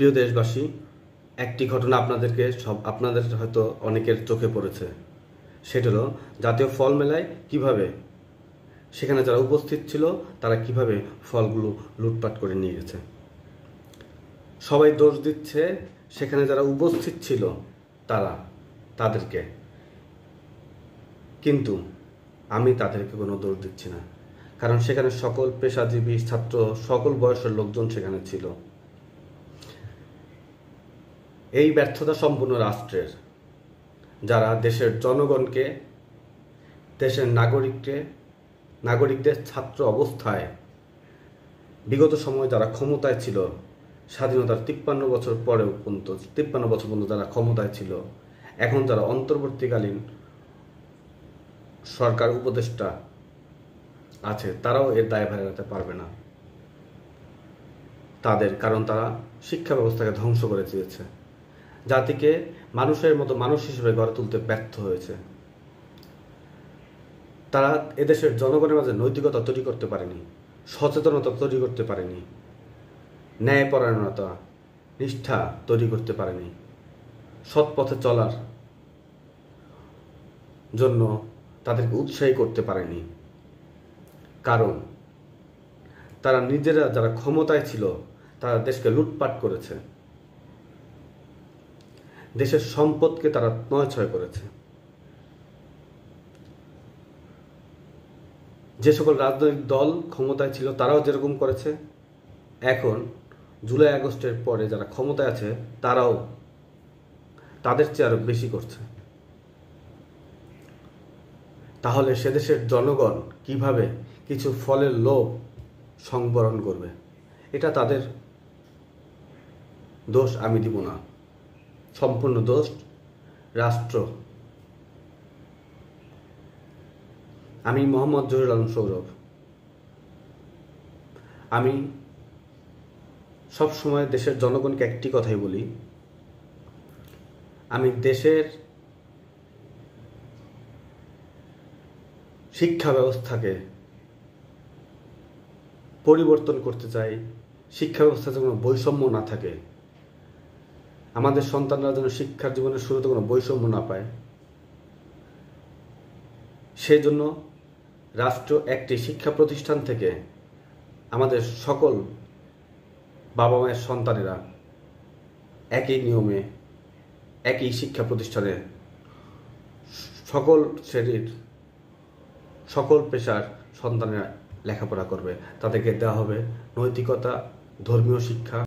প্রিয় দেশবাসী, একটি ঘটনা আপনাদের হয়তো অনেকের চোখে পড়েছে। সেটা হলো জাতীয় ফল মেলায় কিভাবে সেখানে যারা উপস্থিত ছিল তারা কিভাবে ফলগুলো লুটপাট করে নিয়ে গেছে। সবাই দোষ দিচ্ছে সেখানে যারা উপস্থিত ছিল তাদেরকে, কিন্তু আমি তাদেরকে কোনো দোষ দিচ্ছি না, কারণ সেখানে সকল পেশাজীবী ছাত্র, সকল বয়সের লোকজন সেখানে ছিল। এই ব্যর্থতা সম্পূর্ণ রাষ্ট্রের, যারা দেশের জনগণকে, দেশের নাগরিকদের ছাত্র অবস্থায় বিগত সময়ে যারা ক্ষমতায় ছিল, স্বাধীনতার 53 বছর পরেও পর্যন্ত 53 বছর পর্যন্ত যারা ক্ষমতায় ছিল, এখন যারা অন্তর্বর্তীকালীন সরকার উপদেষ্টা আছে, তারাও এর দায়ভার এড়াতে পারবে না কারণ তারা শিক্ষা ব্যবস্থাকে ধ্বংস করে দিয়েছে, জাতিকে মানুষের মতো মানুষ হিসেবে গড়ে তুলতে ব্যর্থ হয়েছে। তারা এদেশের জনগণের মাঝে নৈতিকতা তৈরি করতে পারেনি, সচেতনতা তৈরি করতে পারেনি, ন্যায়পরায়ণতা, নিষ্ঠা তৈরি করতে পারেনি, সৎ পথে চলার জন্য তাদেরকে উৎসাহী করতে পারেনি। কারণ তারা নিজেরা যারা ক্ষমতায় ছিল তারা দেশকে লুটপাট করেছে, দেশের সম্পদকে তারা নয়ছয় করেছে। যে সকল রাজনৈতিক দল ক্ষমতায় ছিল তারাও যেরকম করেছে, এখন জুলাই আগস্টের পরে যারা ক্ষমতায় আছে তারাও তাদের চেয়ে আরো বেশি করছে। তাহলে সে দেশের জনগণ কিভাবে কিছু ফলের লোভ সংবরণ করবে? এটা তাদের দোষ আমি দিব না, সম্পূর্ণ দোষ রাষ্ট্র। আমি মোহাম্মদ জহিরুল আলম সৌরভ, আমি সবসময় দেশের জনগণকে একটি কথাই বলি, আমি দেশের শিক্ষা ব্যবস্থাকে পরিবর্তন করতে চাই। শিক্ষা ব্যবস্থাতে কোনো বৈষম্য না থাকে, আমাদের সন্তানরা যেন শিক্ষার জীবনের শুরুতে কোনো বৈষম্য না পায়, সেই জন্য রাষ্ট্র একটি শিক্ষা প্রতিষ্ঠান থেকে আমাদের সকল বাবা মায়ের সন্তানেরা একই নিয়মে একই শিক্ষা প্রতিষ্ঠানে সকল শ্রেণীর সকল পেশার সন্তানেরা লেখাপড়া করবে। তাদেরকে দেওয়া হবে নৈতিকতা, ধর্মীয় শিক্ষা,